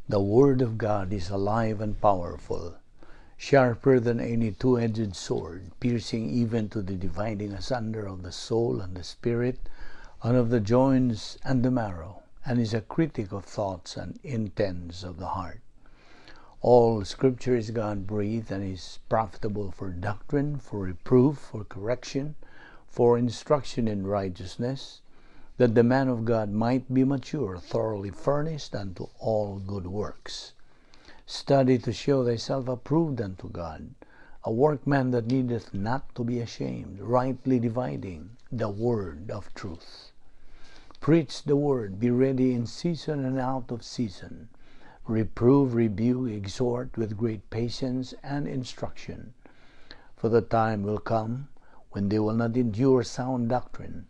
The Word of God is alive and powerful, sharper than any two-edged sword, piercing even to the dividing asunder of the soul and the spirit, and of the joints and the marrow, and is a critic of thoughts and intents of the heart. All Scripture is God-breathed and is profitable for doctrine, for reproof, for correction, for instruction in righteousness, that the man of God might be mature, thoroughly furnished unto all good works. Study to show thyself approved unto God, a workman that needeth not to be ashamed, rightly dividing the word of truth. Preach the word, be ready in season and out of season. Reprove, rebuke, exhort with great patience and instruction. For the time will come when they will not endure sound doctrine,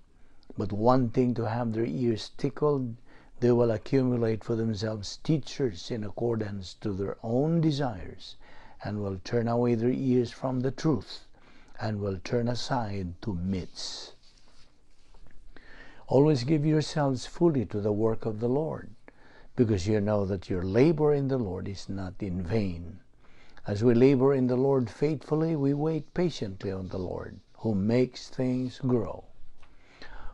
but wanting to have their ears tickled, they will accumulate for themselves teachers in accordance to their own desires, and will turn away their ears from the truth, and will turn aside to myths. Always give yourselves fully to the work of the Lord, because you know that your labor in the Lord is not in vain. As we labor in the Lord faithfully, we wait patiently on the Lord, who makes things grow.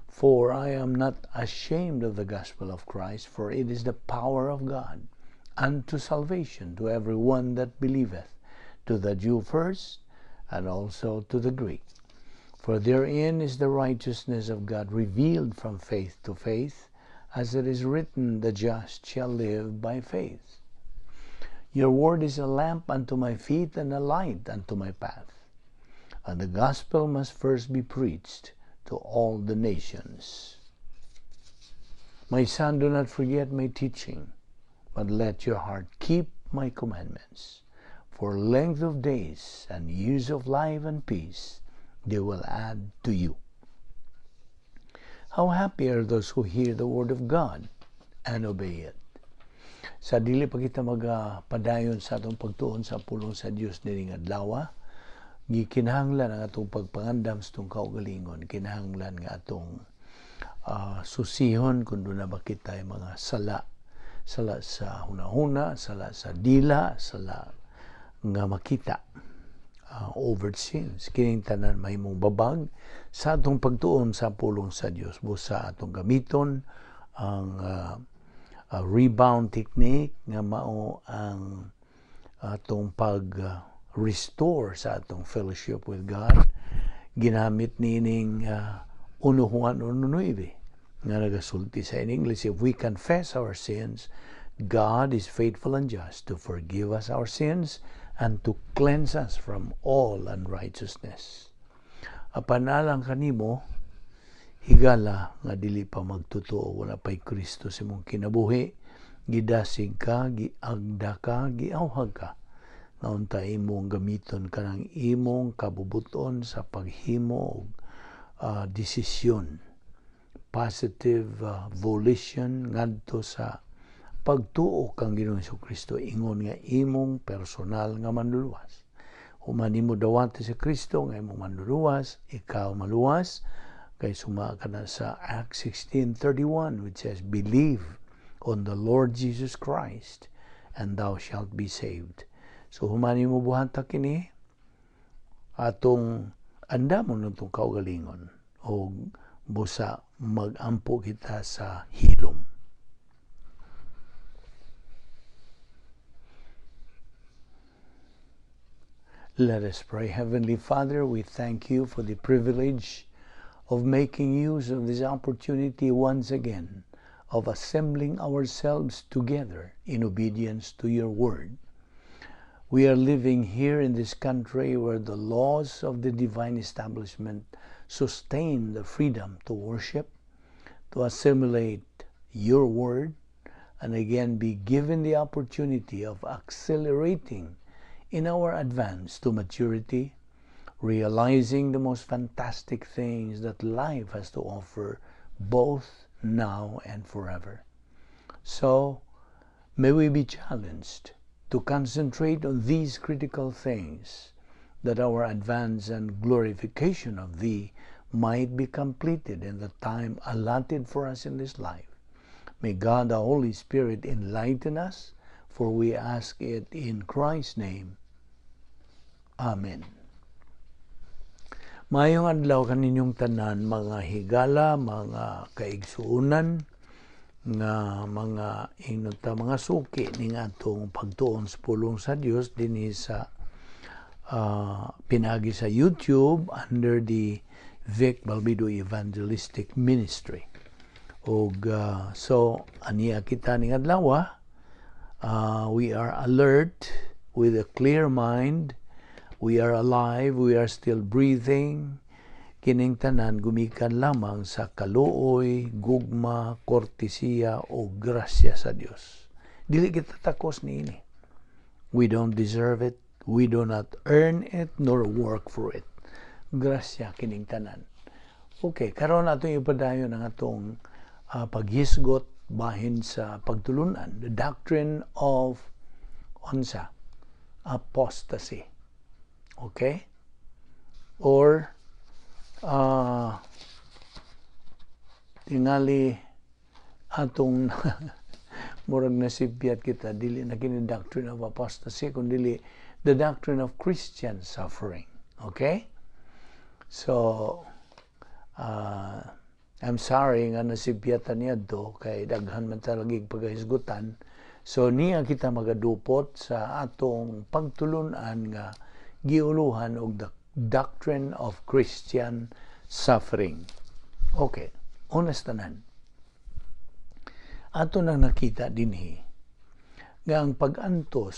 For I am not ashamed of the gospel of Christ, for it is the power of God unto salvation to every one that believeth, to the Jew first, and also to the Greek. For therein is the righteousness of God revealed from faith to faith, as it is written, the just shall live by faith. Your word is a lamp unto my feet and a light unto my path. And the gospel must first be preached to all the nations. My son, do not forget my teaching, but let your heart keep my commandments. For length of days and years of life and peace they will add to you. How happy are those who hear the word of God and obey it. Sa dili pa kita magpadayon sa atong pagtuon sa pulong sa Dios nining adlaw, gikinahanglan ang atong pagpangandam sa itong kaugalingon. Kinahanglan nga atong susihon kung doon na ba kita mga sala sa hunahuna, sala sa dila, sala nga makita. Overt sins. Kining tanan mahimong babag sa atong pagtuon sa pulong sa Dios. Busa atong gamiton ang rebound technique nga mao ang atong restore sa atong fellowship with God. Ginamit nining 1 Juan 1:9 nga nagasulti sa in English, if we confess our sins, God is faithful and just to forgive us our sins and to cleanse us from all unrighteousness. Apanalang kanimo, higala nga dili pa magtotoo, wala pa'y Kristo sa imong kinabuhi, gidasig ka, giagda ka, giawhag ka, nga unta imong gamiton ka ng imong kabubuton sa paghimo og desisyon, positive volition ngadto sa pagtuo kang Ginoong Kristo, ingon nga imong personal nga manluluwas. Human imo dawati sa Kristo nga imong manluluwas, ikaw maluwas, kay suma ka na sa Acts 16:31 which says, believe on the Lord Jesus Christ and thou shalt be saved. So human imo buhanta kini, atong andamon itong kaugalingon o busa magampo kita sa hilom. Let us pray. Heavenly Father, we thank you for the privilege of making use of this opportunity once again of assembling ourselves together in obedience to your word. We are living here in this country where the laws of the divine establishment sustain the freedom to worship, to assimilate your word, and again be given the opportunity of accelerating in our advance to maturity, realizing the most fantastic things that life has to offer both now and forever. So, may we be challenged to concentrate on these critical things, that our advance and glorification of Thee might be completed in the time allotted for us in this life. May God the Holy Spirit enlighten us, For we ask it in Christ's name. Amen. Mayong adlaw kaninyong tanan, mga higala, mga kaigsuunan, nga mga inunta mga suki ning atong pagtuon sa pulong sa Dios dinhi sa pinagi sa YouTube under the Vic Balbido Evangelistic Ministry. Og so aniya kita ning adlaw, we are alert with a clear mind. We are alive, we are still breathing. Kining tanan gumikan lamang sa kaluoy, gugma, kortesiya o grasya sa Dios. Dili kita takos niini. We don't deserve it, we do not earn it nor work for it. Grasya kining tanan. Okay, karon atong ipadayon ang atong paghisgot bahin sa pagtulunan, the doctrine of unsa apostasy. Okay? Or tingali atong murag nasibiyat kita dili na kini doctrine of apostasy kundi the doctrine of Christian suffering. Okay? So I'm sorry nga nasibiyatan niya do kay daghan man talagig pagahisgutan. So niya kita magadupot sa atong pagtulunan nga giuluhan og the doctrine of Christian suffering. Okay, unas tanan. Ato nang nakita dinhi nga ang pag-antos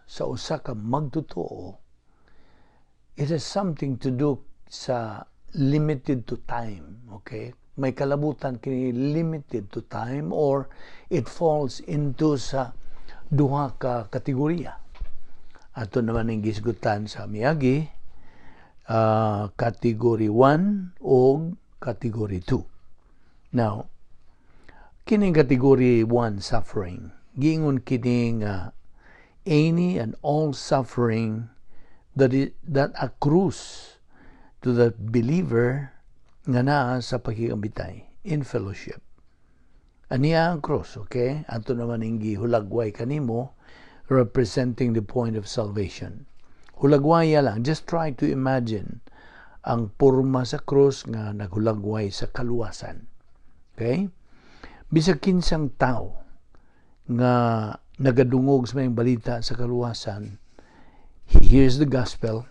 sa usa ka magtotoo, it has something to do sa limited to time. Okay, may kalabutan kini limited to time or it falls into sa duha ka kategorya. Ato naman ang gisgutan sa miagi, category 1 o category 2. Now, kining category 1 suffering, giingon kining any and all suffering that accrues to the believer nga naa sa pakikambitay in fellowship. Aniya ang cross, okay? Ato naman ang gihulagway kanimo representing the point of salvation. Hulagwaya lang. Just try to imagine ang porma sa krus nga naghulagway sa kaluwasan. Okay? Bisag kinsang tao nga nagadungog sa may balita sa kaluwasan, he hears the gospel,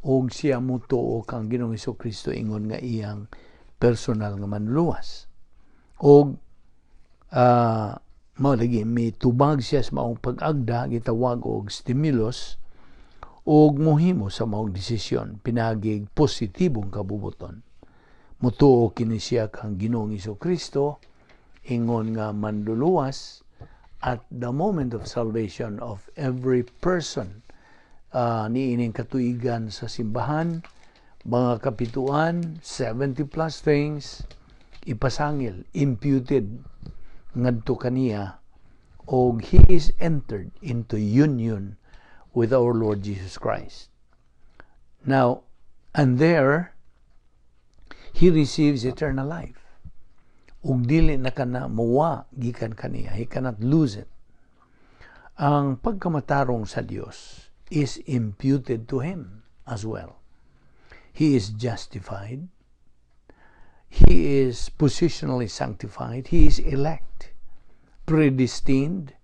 og siya mutuo kang Ginoong Hesukristo ingon nga iyang personal nga manluwas. Og mao lagi may tubag siya sa maong pag-agda, gitawag og stimulus, og mohimo sa maong desisyon pinagig positibong kabubuton. Mutuo kini siya kang Ginoong Hesukristo ingon nga manluluwas at the moment of salvation of every person. Niining katuigan sa simbahan, mga kapituan, 70 plus things, ipasangil, imputed ngadto kaniya, og he is entered into union with our Lord Jesus Christ. Now, and there, he receives eternal life. Ug dili na kana muwa gikan kaniya. He cannot lose it. Ang pagkamatarong sa Dios is imputed to him as well. He is justified. He is positionally sanctified. He is elect, predestined.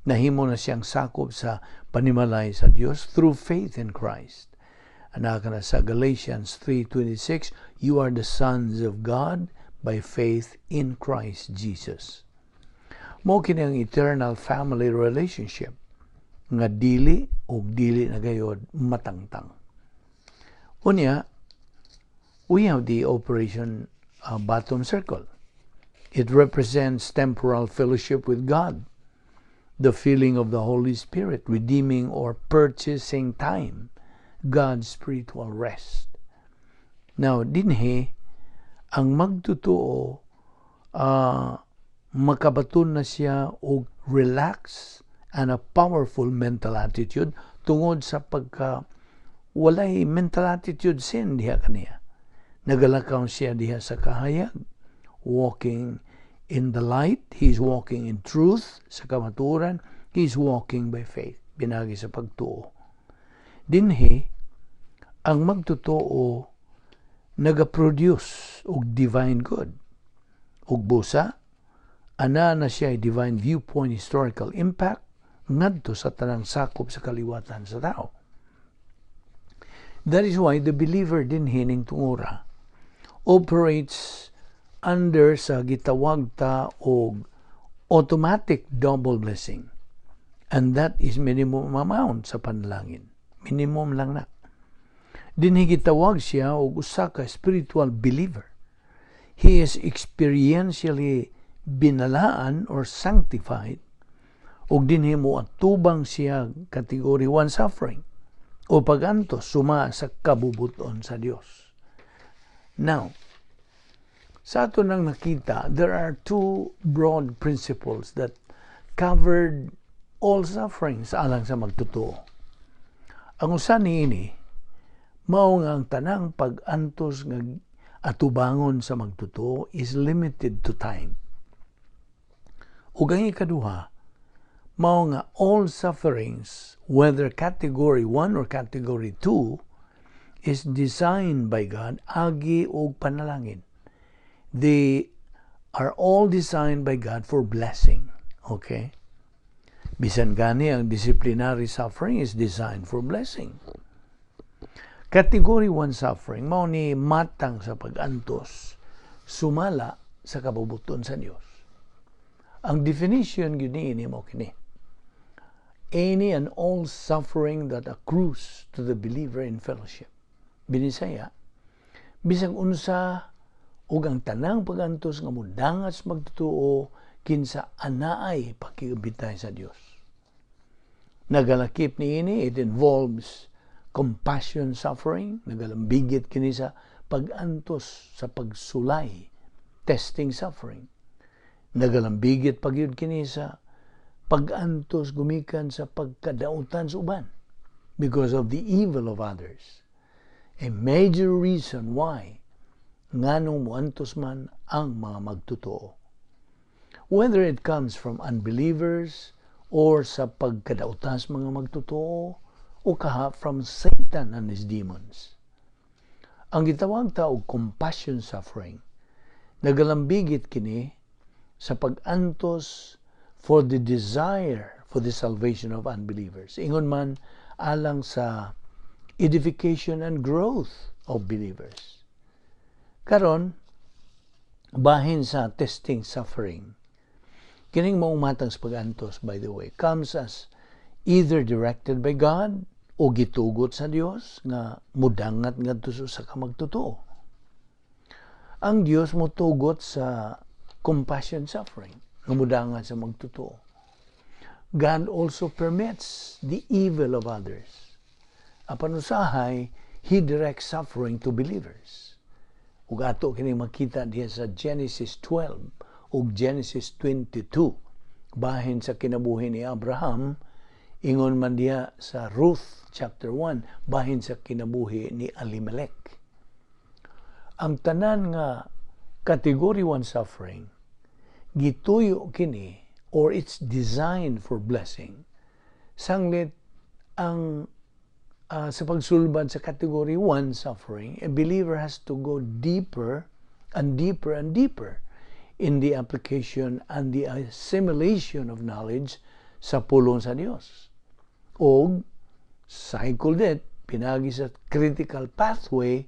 Nahimo na siyang sakop sa panimalay sa Dios through faith in Christ. Anaka na sa Galatians 3:26, you are the sons of God by faith in Christ Jesus. Mo kini ang eternal family relationship nga dili o dili na gayod matangtang. Unya, we have the operation bottom circle. It represents temporal fellowship with God, the feeling of the Holy Spirit, redeeming or purchasing time, God's spiritual rest. Now, dinhi, ang magtutuo, makabaton na siya og relax and a powerful mental attitude tungod sa pagka walay mental attitude sin diha kaniya. Nagalakaw siya diha sa kahayag, walking in the light, he's walking in truth sa kamaturan, He is walking by faith, binagi sa pagtuo. Dinhi, ang magtutuo nagaproduce og divine good. Ug busa, ana na siya divine viewpoint historical impact ngadto sa tanang sakop sa kaliwatan sa tao. That is why the believer dinhi ning tungora operates under sa gitawag ta og automatic double blessing. And that is minimum amount sa panalangin. Minimum lang na. Dinhi gitawag siya og usa ka spiritual believer. He is experientially binalaan or sanctified ug dinhi mo atubang siya category 1 suffering o pagantos suma sa kabubuton sa Dios. Now, sa ato nang nakita, there are two broad principles that covered all sufferings alang sa magtutuo. Ang usa niini mao nga ang tanang pag-antos nga atubangon sa magtutuo is limited to time. Ug ang ikaduha mao nga all sufferings, whether category 1 or category 2, is designed by God agi og panalangin. They are all designed by God for blessing. Okay? Bisan gani ang disciplinary suffering is designed for blessing. Category 1 suffering mao ni matang sa pag-antos sumala sa kabubuton sa Dios. Ang definition gyud ni mo kini: any and all suffering that accrues to the believer in fellowship. Binisaya, bisag unsa ug ang tanang pag-antos nga mudangas magtutuo kinsa anaay pakigabitay sa Dios. Nagalakip niini, it involves compassion suffering, nagalambigit kini sa pag-antos sa pagsulay, testing suffering. Nagalambigit pagyud kini sa pag-antos gumikan sa pagkadautan sa uban because of the evil of others. A major reason why nganong muantos man ang mga magtutuo. Whether it comes from unbelievers or sa pagkadautas mga magtutuo o kaha from Satan and his demons. Ang gitawag ta og compassion suffering nagalambigit kini sa pag-antos for the desire for the salvation of unbelievers. Ingon man alang sa edification and growth of believers. Karon, bahin sa testing suffering, kining maumatang sa pag-antos, by the way, comes as either directed by God o gitugot sa Dios nga mudangat ngadto sa kamagtutuo. Ang Dios motugot sa compassion suffering nga mudangat sa magtutuo. God also permits the evil of others. Apan usahay, He directs suffering to believers. Ug ato kini makita diha sa Genesis 12 ug Genesis 22 bahin sa kinabuhi ni Abraham, ingon man diha sa Ruth chapter 1 bahin sa kinabuhi ni Elimelech. Ang tanan nga category 1 suffering gituyo kini or it's designed for blessing. Sanglit ang sa pagsulbad sa category 1 suffering, a believer has to go deeper and deeper and deeper in the application and the assimilation of knowledge sa pulong sa Dios. Og cycle det pinagi sa critical pathway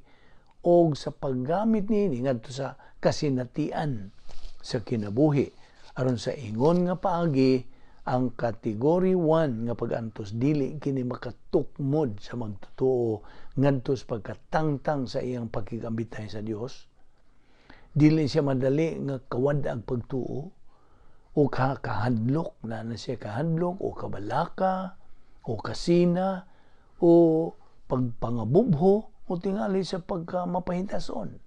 og sa paggamit niini ngadto sa kasinatian sa kinabuhi aron sa ingon nga paagi ang category 1 nga pag-antos dili kini makatukmod sa magtutuo ngadto sa pagkatangtang sa iyang pakigambitay sa Dios. Dili siya madali nga kawadag pagtuo o kahadlok na siya kahadlok o kabalaka o kasina o pagpangabubho o tingali sa pagkamapahitason,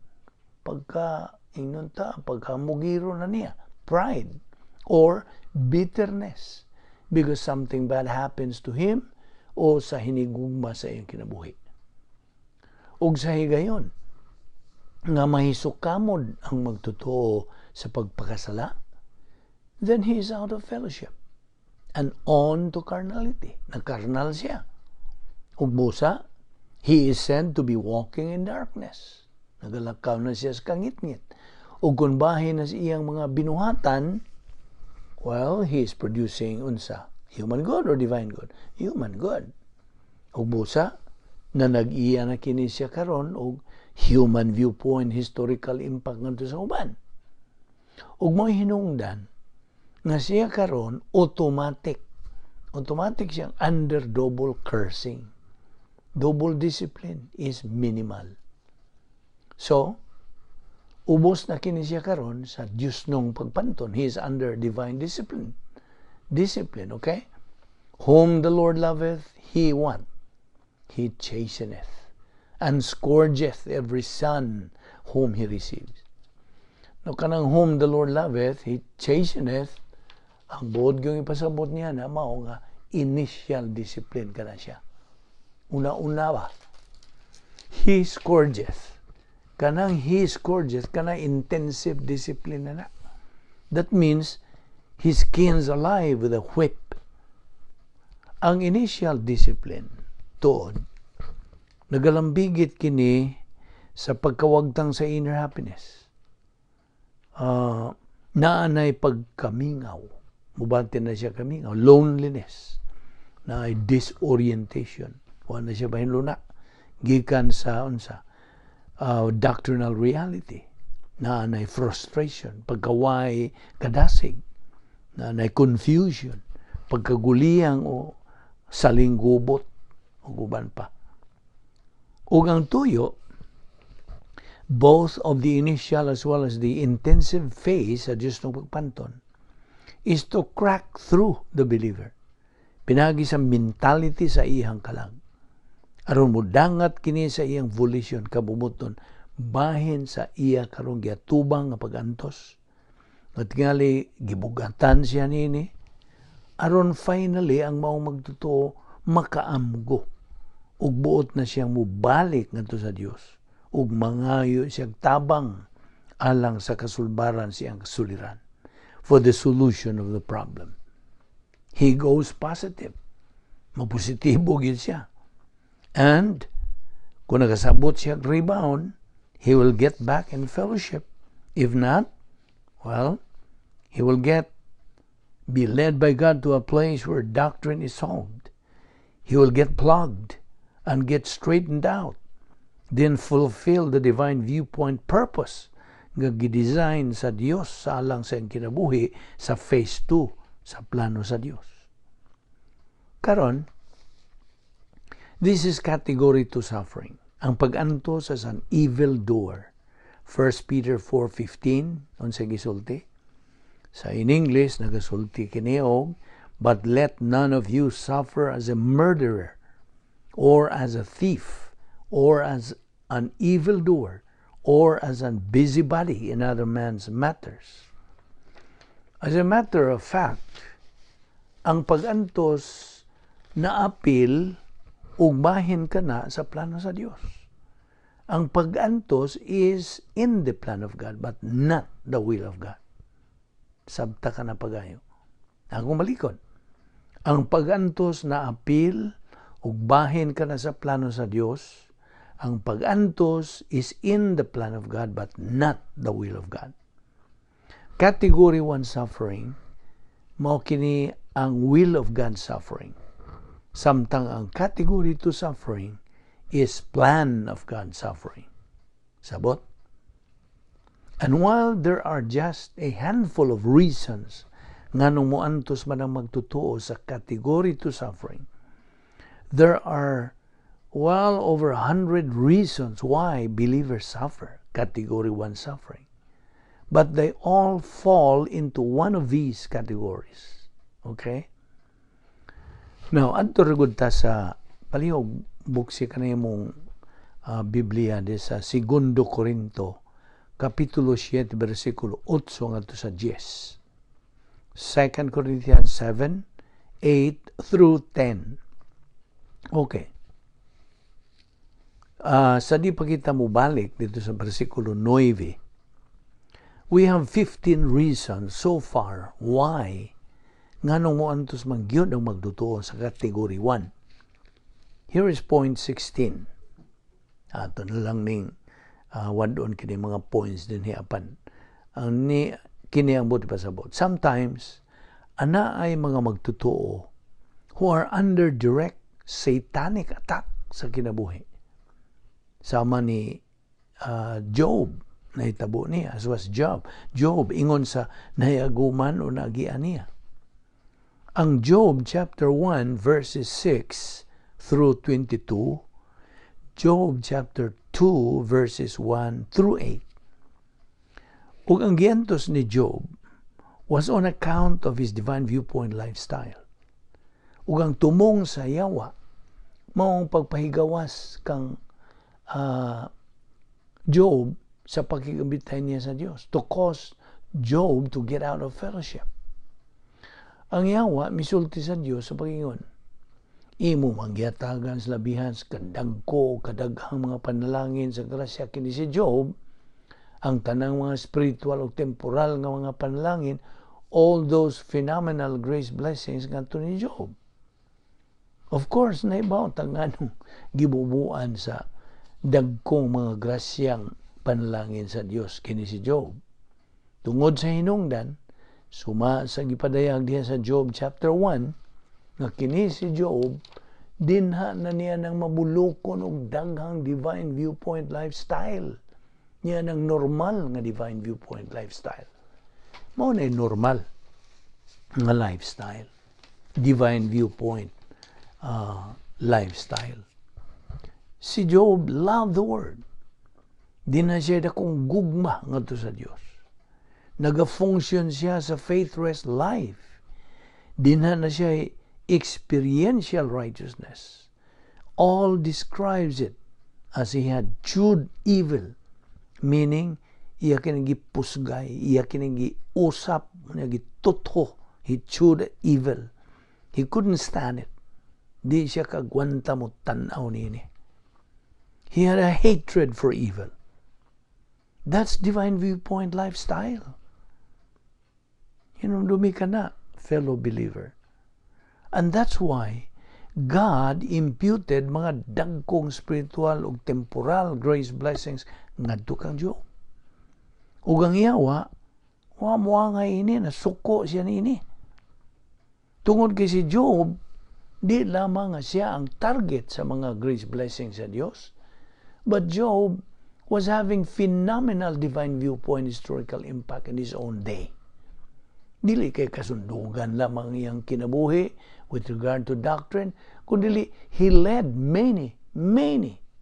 pagkamugiro na niya, pride or bitterness because something bad happens to him o sa hinigugma sa iyang kinabuhi. Ug sa higayon nga mahisukamod ang magtutuo sa pagpakasala, then he is out of fellowship and on to carnality. Nagkarnal siya. Ug busa, he is said to be walking in darkness. Nagalakaw na siya sa kangit-ngit. Ug kung bahin na iyang mga binuhatan, well, he is producing unsa? Human good or divine good? Human good. Ug busa, na nag-iya na kini siya karon og human viewpoint, historical impact ngadto sa uban. Ug mo'y hinungdan nga siya karon automatic siyang under double cursing. Double discipline is minimal. So, ubos na kini siya karon sa Dios nung pagpanton. He is under divine discipline. Discipline, okay? Whom the Lord loveth, He what? He chasteneth, and scourgeth every son whom He receives. No, kanang whom the Lord loveth, He chasteneth, ang buod yung ipasabot niya na mao nga initial discipline ka na siya. Una-una ba? He scourgeth. Kanang He scourgeth, kanang intensive discipline na. That means, He skins alive with a whip. Ang initial discipline, tuod, nagalambigit kini sa pagkawagtang sa inner happiness. Naanay pagkamingaw. Mubante na siya kamingaw. Loneliness. Naay disorientation. Wala na siya bahinluna. Gikan sa unsa. Doctrinal reality. Naanay frustration. Pagkaway kadasig. Naanay confusion. Pagkaguliyang o salinggubot. Uguban pa. Ug ang tuyo, both of the initial as well as the intensive phase sa Diyos ng pagpanton, is to crack through the believer. Pinagi sa mentality sa iyang kalag. Aron mo dangat kini sa iyang volition, kabumuton, bahin sa iya karong giatubang nga pagantos. At tingali, gibugatan siya nini, aron finally, ang maong magtotoo, makaamgo. Ug buot na siyang mubalik ngadto sa Dios ug mangayo siyang tabang alang sa kasulbaran siyang kasuliran for the solution of the problem. He goes positive. Mapositibo gyud siya. And kung nagasabot siya rebound, he will get back in fellowship. If not, well, he will be led by God to a place where doctrine is solved. He will get plugged and get straightened out, then fulfill the divine viewpoint purpose nga gidesign sa Dios sa alang sa kinabuhi sa phase 2 sa plano sa Dios. Karon, this is category 2 suffering. Ang pag-antos as an evil doer. 1 Peter 4:15 unsa gisulti? Sa in English nagasulti kini og, but let none of you suffer as a murderer, or as a thief, or as an evildoer, or as a busybody in other man's matters. As a matter of fact, ang pag-antos na apil ug bahin ka na sa plano sa Dios. Ang pag-antos is in the plan of God, but not the will of God. Sabta ka na pagayo. Ako malikod. Ang pag-antos na apil ug bahin ka na sa plano sa Dios, ang pag-antos is in the plan of God but not the will of God. Category 1 suffering, mao kini ang will of God suffering. Samtang ang category 2 suffering is plan of God suffering. Sabot? And while there are just a handful of reasons nganong moantos man ang magtutuo sa category 2 suffering, there are well over 100 reasons why believers suffer, category 1 suffering. But they all fall into one of these categories. Okay? Now, adto ragud ta sa palihog buksi kanay mong Biblia di sa 2 Corinto kapitulo 7 bersikulo 8 ngadto sa 10. 2 Corinthians 7, 8 through 10. Okay. Sa di pa kita mo balik dito sa bersikulo 9, we have 15 reasons so far why Nganong mo antos mangyod ang magtutuo sa category 1. Here is point 16. Ato na lang ning wadon kini mga points din hiapan. Ang kini ang buti pasabot. Sometimes ana ay mga magtutuo who are under direct satanic attack sa kinabuhi. Sama ni Job, nahitabo niya, as was Job. Job, ingon sa nahiaguman o nagian niya. Ang Job chapter 1 verses 6 through 22, Job chapter 2 verses 1 through 8. Ug ang gientos ni Job was on account of his divine viewpoint lifestyle. Ug ang tumong sa yawa maong pagpahigawas kang Job sa pagkikabitay niya sa Dios, to cause Job to get out of fellowship. Ang yawa misulti sa Dios sa pagingon, imo mangyatagan sa labihan sa kadagko kadaghang mga panalangin sa grasya kini si Job, ang tanang mga spiritual o temporal nga mga panalangin, all those phenomenal grace blessings ngadto ni Job. Of course, naibaw tanganong gibubuan sa dagkong mga grasyang panalangin sa Dios kini si Job. Tungod sa hinungdan, suma sa gipadayag diha sa Job chapter 1, nga kini si Job, dinha na niya ng mabulukon og daghang divine viewpoint lifestyle. Niya ng normal nga divine viewpoint lifestyle. Mao na normal nga lifestyle. Divine viewpoint lifestyle. Si Job loved the Word. Di na siya dakong gugma ngadto sa Dios. Naga-function siya sa faith-rest life. Di na siya experiential righteousness. All describes it as he had chewed evil, meaning iya kinang gipusgay, iya kinang giusap, gitutho. He chewed evil. He couldn't stand it. Di siya kagwanta mo tanaw nini. He had a hatred for evil. That's divine viewpoint lifestyle. Dumi ka na, fellow believer. And that's why God imputed mga dagkong spiritual o temporal grace blessings ngadto kang Job. Ug ang yawa, wa nga ini, nasuko siya niini. Tungod kay si Job, di lamang nga siya ang target sa mga grace blessings sa Dios, but Job was having phenomenal divine viewpoint historical impact in his own day. Dili kay kasundugan lamang iyang kinabuhi with regard to doctrine, kundi he led many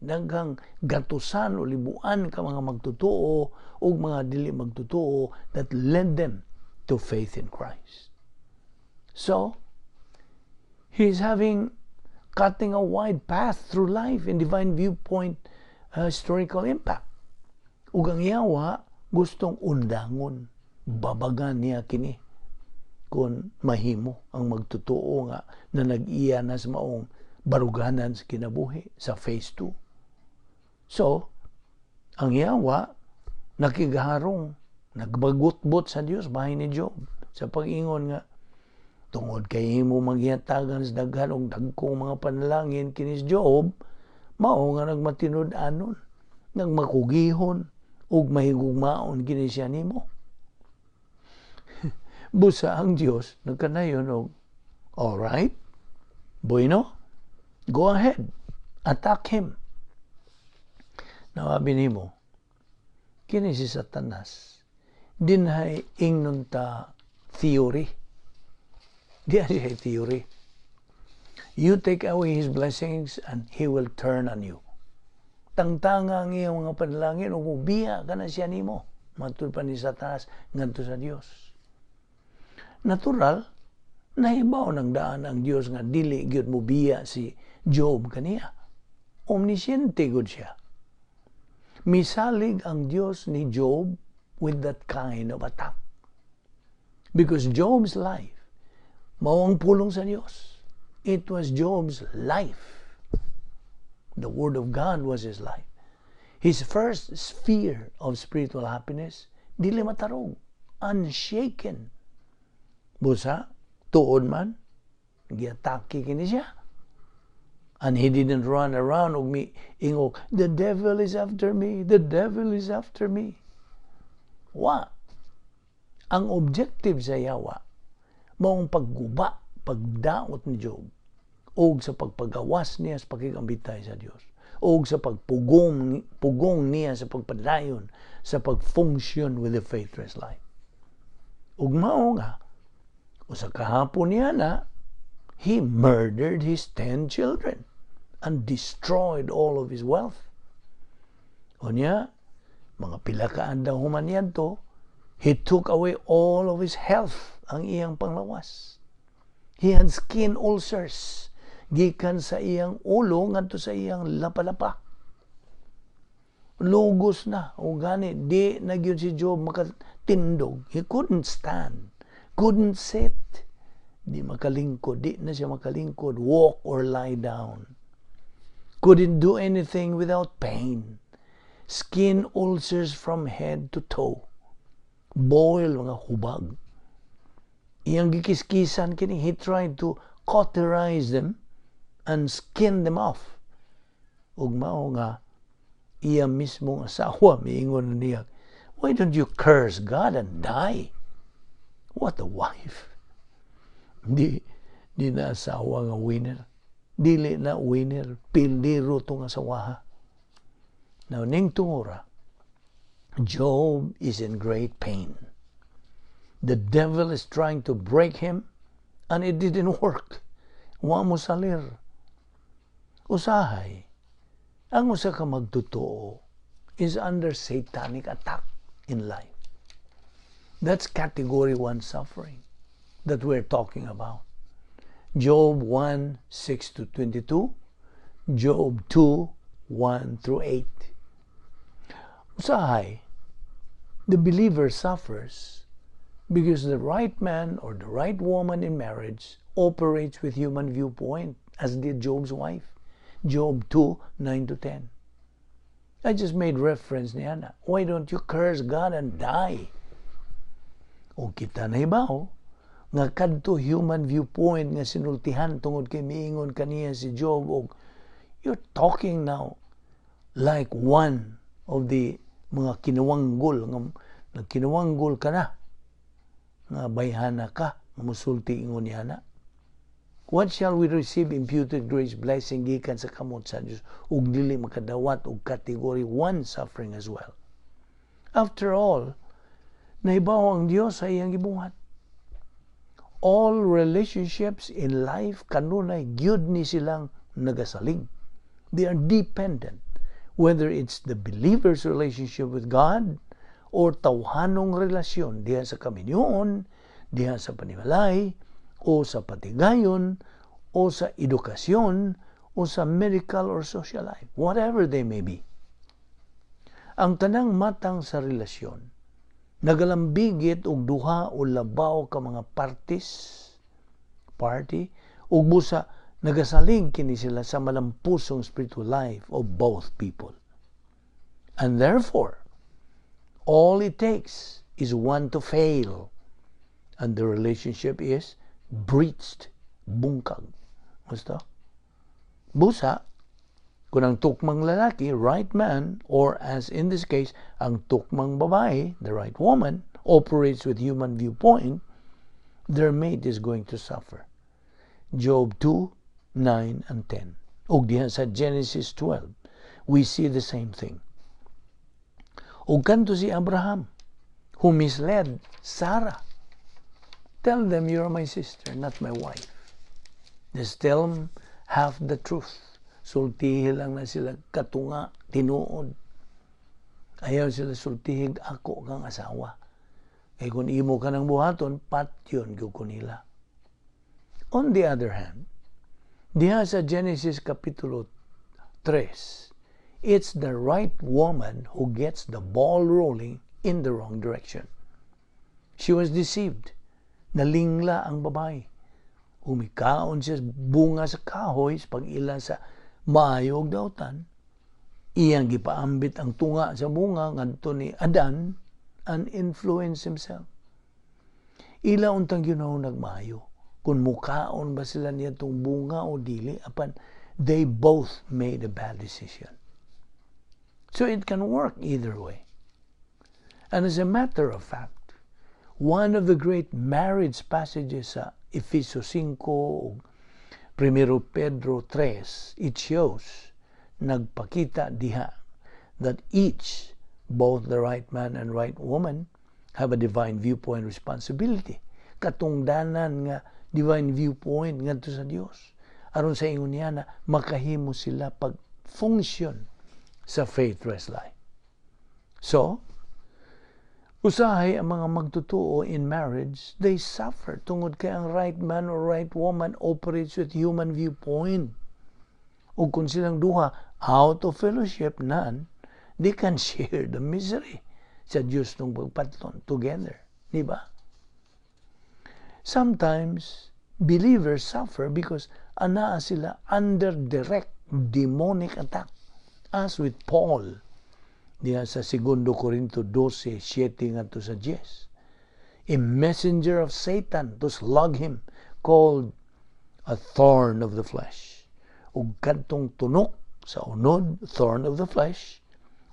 daghang gatusan o libuan ka mga magtutuo o mga dili magtutuo that led them to faith in Christ. So, he's cutting a wide path through life in divine viewpoint historical impact. Ug ang yawa gustong undangon, babagan niya kini kung mahimo ang magtutuo nga na nag-iya na sa maong baruganan sa kinabuhi sa phase 2. So, ang yawa nakigaharong, nagbagutbot sa Dios bahin ni Job sa pag-ingon nga tungod kay imo magyatagan sa daghan og dagkong mga panalangin kini si Job, mao nga nagmatinud-anon, nagmakugihon ug mahigugmaon kini siya nimo. Busa ang Dios nagkanayon og, all right, bueno, go ahead, attack him. Nawabi nimo, kini si Satanas, dinhay ingnon ta theory. Di siya theory. You take away his blessings and he will turn on you. Tangtanga ang iyong mga panalangin o mubiya ka na siya nimo. Matud pa ni Satanas ngadto sa Dios. Natural, nahibaw ng daan ang Dios nga dili gyud mubiya si Job kaniya. Omnisciente gud siya. Misalig ang Dios ni Job with that kind of attack. Because Job's life, mao ang pulong sa Dios. It was Job's life. The Word of God was his life. His first sphere of spiritual happiness, dili matarog, unshaken. Busa, tuod man, giatake kini siya. And he didn't run around og ingog, the devil is after me, the devil is after me. Wa. Ang objective sa yawa, maong pagguba, pagdaot ni Job, og sa pagpagawas niya sa pakigambitay sa Dios, og sa pugong niya sa pagpadayon, sa pag-function with the faithless life. Ug mao nga, usa kahapon niya na, he murdered his 10 children and destroyed all of his wealth. O niya, mga pila ka adlaw human yadto, he took away all of his health, ang iyang panglawas. He had skin ulcers, gikan sa iyang ulo ngadto sa iyang lapalapa. Lugos na, o gani, di na gyud si Job makatindog. He couldn't stand, couldn't sit, di makalingkod, di na siya makalingkod, walk or lie down. Couldn't do anything without pain. Skin ulcers from head to toe. Boil, mga hubag. Iyang gikiskisan kini, he tried to cauterize them and skin them off. Ug mao nga, iya mismong asawa, miingon niya, why don't you curse God and die? What a wife. Di na asawa nga winner. Dili na winner, pildiro tong asawa. Now, ning tungora, Job is in great pain. The devil is trying to break him, and it didn't work. Wa mo salir. Usahay, ang usa ka magtotoo is under satanic attack in life. That's category 1 suffering that we're talking about. Job 1, 6-22, Job 2, 1 through 8. Usahay, the believer suffers because the right man or the right woman in marriage operates with human viewpoint, as did Job's wife. Job 2, 9-10. I just made reference niya na, why don't you curse God and die? O kita na ibaw, nga kadto human viewpoint nga sinultihan tungod kay miingon kaniya si Job, og you're talking now like one of the mga kinuwanggol, nga nagkinuwanggol ka na, nga bayhana ka, nga musulti ingon niya na. What shall we receive imputed grace, blessing gikan sa kamot sa Dios, ug dili makadawat og category 1 suffering as well. After all, naibaw ang Dios sa iyang gibuhat. All relationships in life kanunay gyud ni silang nagasalig. They are dependent, whether it's the believer's relationship with God or tawhanong relasyon diha sa kaminyoon, diha sa panimalay, o sa patigayon, o sa edukasyon, o sa medical or social life, whatever they may be. Ang tanang matang sa relasyon, nagalambigit og duha o labaw ka mga party, ug busa nagasalig kini sila sa malampusong spiritual life of both people. And therefore, all it takes is one to fail, and the relationship is breached, bungkag. Basta? Busa, kung ang tukmang lalaki, right man, or as in this case, ang tukmang babae, the right woman, operates with human viewpoint, their mate is going to suffer. Job 2, 9 and 10. Og diha sa Genesis 12, we see the same thing. Og kanto si Abraham, who misled Sarah. Tell them you're my sister, not my wife. Just tell them half the truth. Sultihi lang na sila katunga, tinuod. Ayaw sila sultihig ako kang asawa. Kaya kung imo ka ng buhaton, patyon ko nila. On the other hand, diha sa Genesis Kapitulo 3, it's the right woman who gets the ball rolling in the wrong direction. She was deceived. Nalingla ang babae. Umikaon siya bunga sa kahoy sa pag-ila sa maayog dautan. Iyang gipaambit ang tunga sa bunga ngadto ni Adan and influence himself. Ila untang Ginoo nagmaayo. kung mukaon ba sila niya itong bunga o dili, apan they both made a bad decision. So it can work either way. And as a matter of fact, one of the great marriage passages sa Efeso 5 o 1 Pedro 3, it shows, nagpakita diha, that each, both the right man and right woman, have a divine viewpoint responsibility. Katungdanan nga divine viewpoint ngadto sa Dios. Aron sa ingon niya na makahimo sila pag-function sa faith-rest life. So, usahay ang mga magtutuo in marriage, they suffer tungod kay ang right man or right woman operates with human viewpoint. O kung silang duha out of fellowship naan, they can share the misery sa Diyos nung pagpatlon together. Di ba? Sometimes, believers suffer because anaa sila under direct demonic attack. As with Paul, diya sa 2 Corinto 12:7 ngadto sa 10. A messenger of Satan to slug him, called a thorn of the flesh. Ug kadtong tunok sa unod, thorn of the flesh,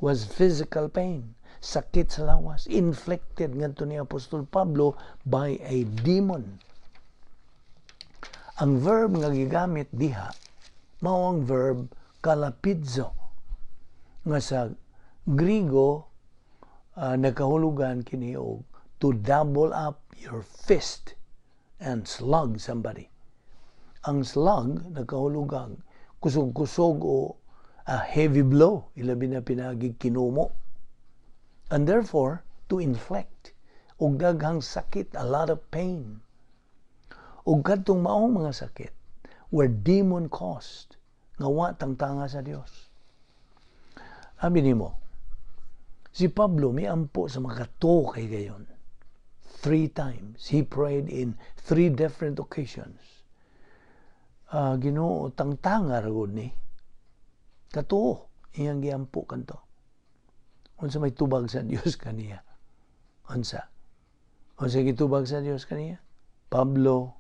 was physical pain, sakit sa lawas, inflicted ngadto ni Apostol Pablo by a demon. Ang verb nga gigamit diha mao ang verb kalapidzo, nga sa Griego nagkahulugan kini og to double up your fist and slug somebody. Ang slug nagkahulugan kusog-kusog o a heavy blow, ilabi na pinagig kinumo. And therefore, to inflict, og daghang sakit, a lot of pain. Og kadtong maong mga sakit, were demon-caused, nga wa tangtanga sa Dios. Abi nimo, si Pablo may ampo sa makato kay gayon. 3 times. He prayed in 3 different occasions. Ginoo, tangtanga ragod ni. Kato, iyang giampo kanto. Unsa may tubag sa Dios kaniya? Unsa gitubag sa Dios kaniya? Pablo,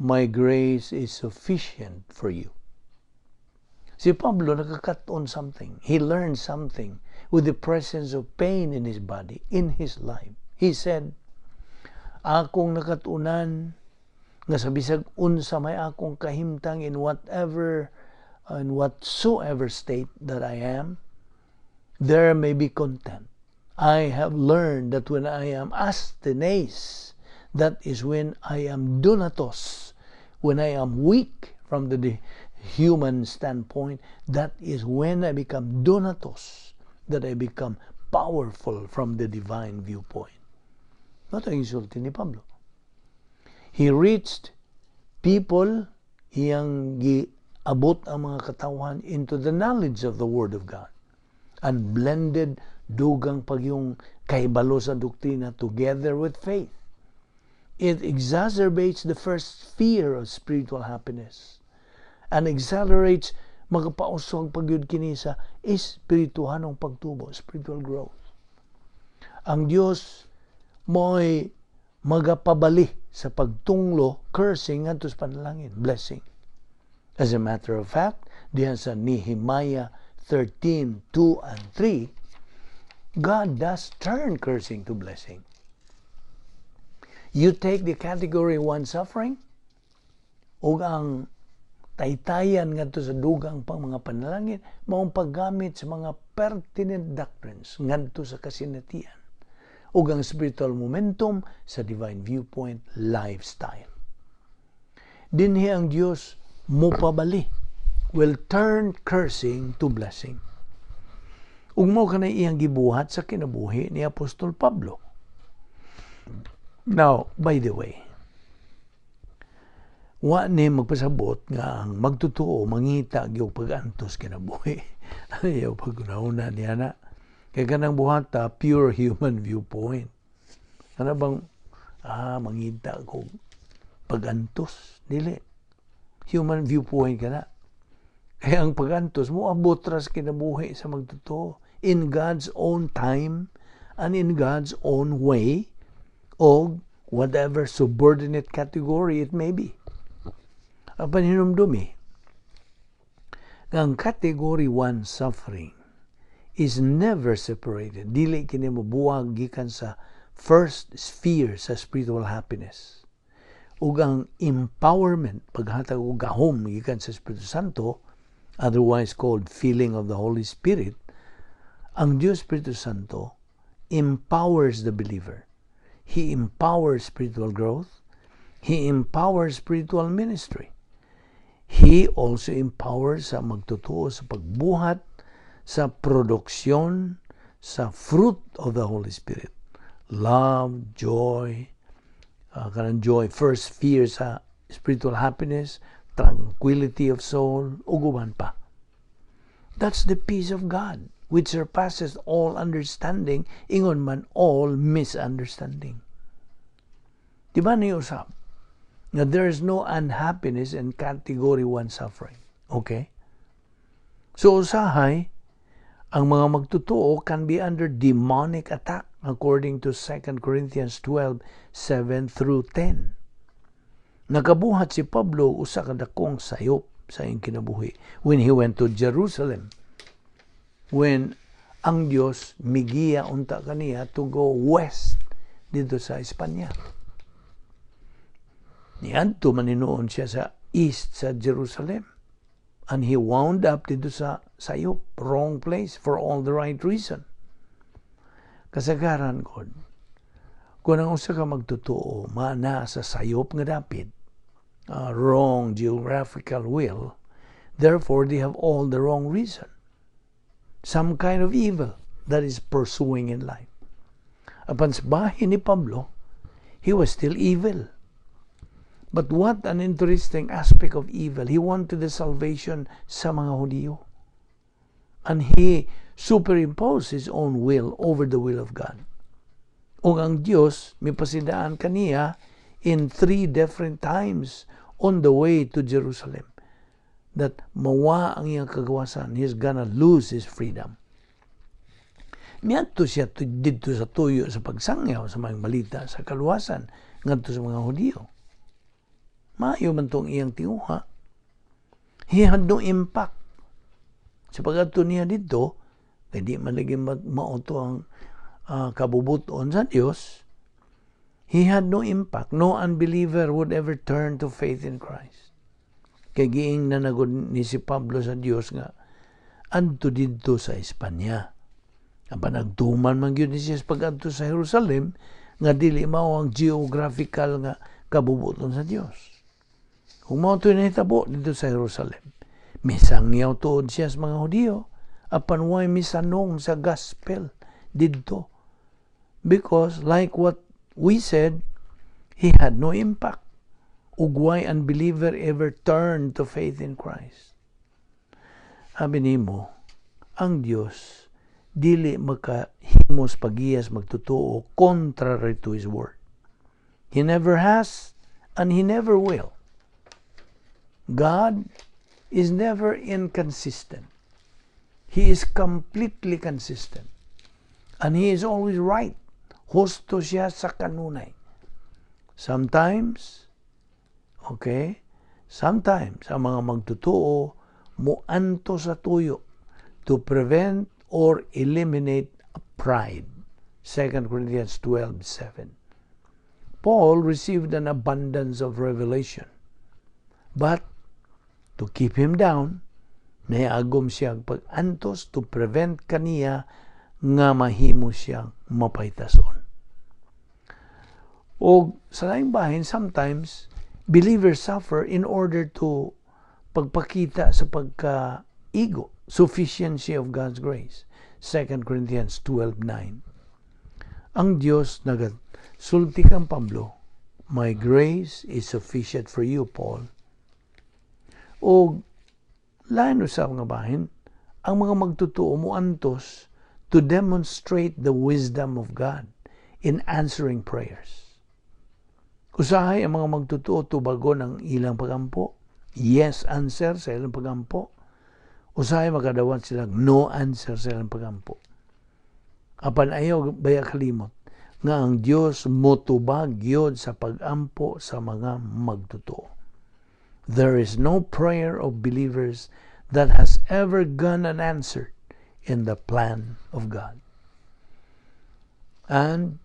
my grace is sufficient for you. Si Pablo nakakat-on something. He learned something with the presence of pain in his body, in his life. He said, akong nakatunan nga sa bisag unsa may akong kahimtang in whatsoever state that I am, there may be content. I have learned that when I am asthenes, that is when I am dunatos. When I am weak from the human standpoint, that is when I become dunatos, that I become powerful from the divine viewpoint. Not ang insulti ni Pablo. He reached people, iyang giabot ang mga katawan into the knowledge of the Word of God, and blended dugang pagyong kahibalo sa doktrina together with faith. It exacerbates the first fear of spiritual happiness and accelerates magapausog pagyud kini sa espirituhanong pagtubo, spiritual growth. Ang Dios mo'y magapabali sa pagtunglo, cursing ngadto sa panalangin, blessing. As a matter of fact, diyan sa Nehemiah 13:2 and 3, God does turn cursing to blessing. You take the category 1 suffering, ug ang taytayan ngadto sa dugang pang mga panalangin, maong paggamit sa mga pertinent doctrines ngadto sa kasinatian, ug ang spiritual momentum sa divine viewpoint lifestyle. Dinhi ang Dios mupabali, will turn cursing to blessing. Ug mao kanay iyang gibuhat sa kinabuhi ni Apostol Pablo. Now, by the way, wa ni magpasabot nga ang magtutuo mangita gyud pag-antos kinabuhi. Ayaw pag-una niya na. Kaya kanang buhata, pure human viewpoint. Ano bang, mangita ko pag-antos? Dili. Human viewpoint ka na. Kaya ang pag-antos mo, abotras kinabuhi sa magtutuo. In God's own time and in God's own way, o whatever subordinate category it may be. Apan hinumdumi, ang category 1 suffering is never separated. Dili kini mabuwag gikan sa first sphere sa spiritual happiness. Ug ang empowerment, paghatag og gahom gikan sa Espiritu Santo, otherwise called filling of the Holy Spirit, ang Diyos Espiritu Santo empowers the believer. He empowers spiritual growth. He empowers spiritual ministry. He also empowers sa magtutuo sa pagbuhat sa produksyon sa fruit of the Holy Spirit. Love, joy, kanang joy, first fear sa spiritual happiness, tranquility of soul, ug uban pa. That's the peace of God, which surpasses all understanding, ingon man all misunderstanding. Di ba niyo usap? Now, there is no unhappiness in category 1 suffering. Okay? So, usahay, ang mga magtutuo can be under demonic attack according to 2 Corinthians 12, 7 through 10. Nakabuhat si Pablo usa ka dakong sayop sa iyang kinabuhi when he went to Jerusalem. When ang Dios migiya unta kaniya to go west dito sa Espanya. Niadto maninuon siya sa east sa Jerusalem. And he wound up dito sa sayop, wrong place for all the right reason. Kasagaran ko, kung ang usa ka magtutuo, mana sa sayop nga dapit, wrong geographical will, therefore they have all the wrong reason. Some kind of evil that is pursuing in life. Apan sa bahin ni Pablo, he was still evil. But what an interesting aspect of evil. He wanted the salvation sa mga Hudyo. And he superimposed his own will over the will of God. Ug ang Diyos, may pasidaan kaniya in 3 different times on the way to Jerusalem. That mawa ang iyang kagawasan. He's gonna lose his freedom. Miadto siya dito sa tuyo sa pagsangyaw sa mga malita sa kaluwasan ngadto sa mga Hudyo. Maayo man tong iyang tinguha. He had no impact. Sa pag-adto niya dito, kaya di man lagi mauto ang kabubuton sa Diyos, he had no impact. No unbeliever would ever turn to faith in Christ. Kaya giing nanagod ni si Pablo sa Diyos nga, adto dito sa Espanya. Aba nagtuman man yun ni siya sa pag-adto sa Jerusalem, nga dili mao ang geographical nga kabubuton sa Diyos. Kung mao ito nahitabo dito sa Jerusalem, misangyaw tuod siya sa mga Hudyo, apan way misanong sa gospel dito. Because like what we said, he had no impact. Ug way unbeliever ever turned to faith in Christ. Sabi nimo, ang Dios dili makahimos pagiyas magtutuo contrary to His word. He never has and He never will. God is never inconsistent. He is completely consistent. And He is always right. Husto siya sa kanunay. Sometimes, sometimes ang mga magtutuo muanto sa tuyo to prevent or eliminate pride. 2 Corinthians 12:7. Paul received an abundance of revelation. But to keep him down, nayaagom siyang pag-antos to prevent kaniya nga mahimo siyang mapaytason. O sa laing bahin, sometimes, believers suffer in order to pagpakita sa pagka-ego, sufficiency of God's grace. 2 Corinthians 12:9. Ang Diyos sulti kang Pablo, my grace is sufficient for you, Paul. O lain sa mga bahin, ang mga magtutuo mo antos to demonstrate the wisdom of God in answering prayers. Usahay ang mga magtutuo tubago ng ilang pagampo. Yes answer sa ilang pagampo. Usahay makadawat sila no answer sa ilang pagampo. Apan ayaw baya kalimot nga ang Dios motubag gyud sa pagampo sa mga magtotoo. There is no prayer of believers that has ever gone unanswered in the plan of God. And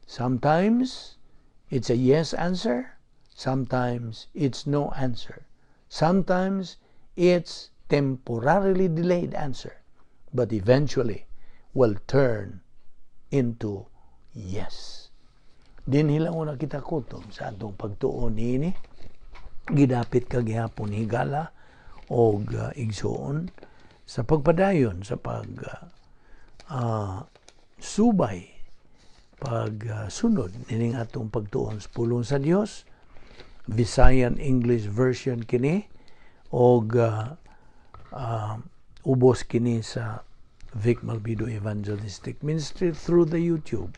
sometimes it's a yes answer, sometimes it's no answer. Sometimes it's temporarily delayed answer, but eventually will turn into yes. Dinhi lang una kita kutom sa atong pagtuon niini, gidapit ka gihapon higala o igsuon sa pagpadayon sa subay, pagsunod nining atong pagtuon sa pulong sa Dios. Visayan English version kini o ubos kini sa Vic Balbido Evangelistic Ministry through the YouTube.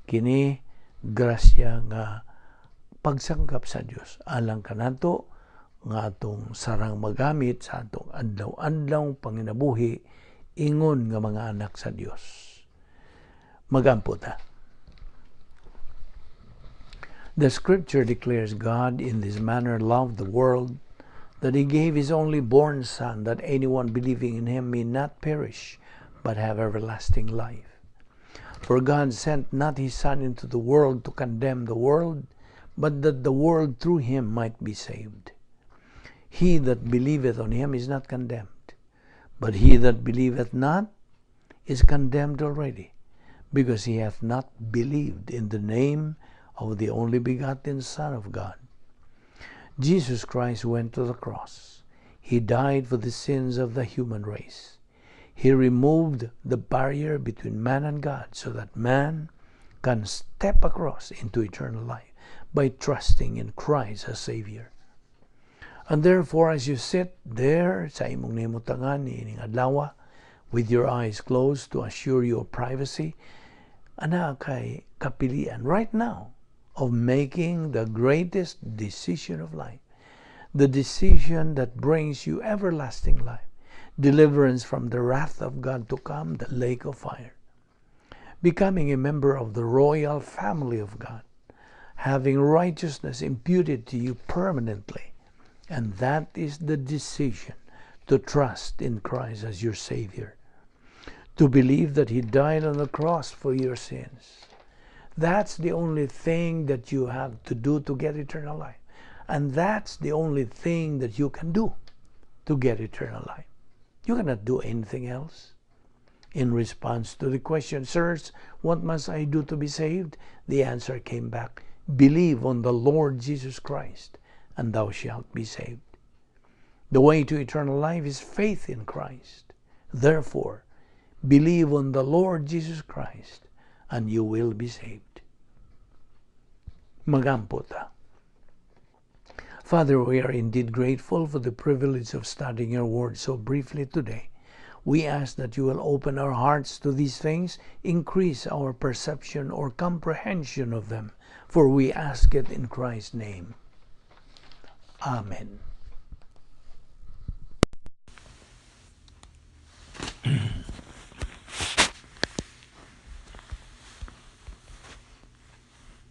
Kini grasya nga pagsangkap sa Dios alang kanato nga atong sarang magamit sa atong adlaw-adlaw panginabuhi ingon nga mga anak sa Dios. Magampo ta. The scripture declares God in this manner loved the world that he gave his only born Son, that anyone believing in him may not perish but have everlasting life. For God sent not his Son into the world to condemn the world, but that the world through him might be saved. He that believeth on him is not condemned, but he that believeth not is condemned already, because he hath not believed in the name of the only begotten Son of God. Jesus Christ went to the cross. He died for the sins of the human race. He removed the barrier between man and God so that man can step across into eternal life by trusting in Christ as Savior. And therefore, as you sit there sa imong nimutangan niining adlaw with your eyes closed to assure your privacy, ana kay kapilian right now of making the greatest decision of life, the decision that brings you everlasting life, deliverance from the wrath of God to come, the lake of fire, becoming a member of the royal family of God, having righteousness imputed to you permanently, and that is the decision to trust in Christ as your Savior, to believe that he died on the cross for your sins. That's the only thing that you have to do to get eternal life. And that's the only thing that you can do to get eternal life. You cannot do anything else. In response to the question, sirs, what must I do to be saved? The answer came back, believe on the Lord Jesus Christ, and thou shalt be saved. The way to eternal life is faith in Christ. Therefore, believe on the Lord Jesus Christ, and you will be saved. Magampo ta. Father, we are indeed grateful for the privilege of studying your word so briefly today. We ask that you will open our hearts to these things, increase our perception or comprehension of them, for we ask it in Christ's name. Amen.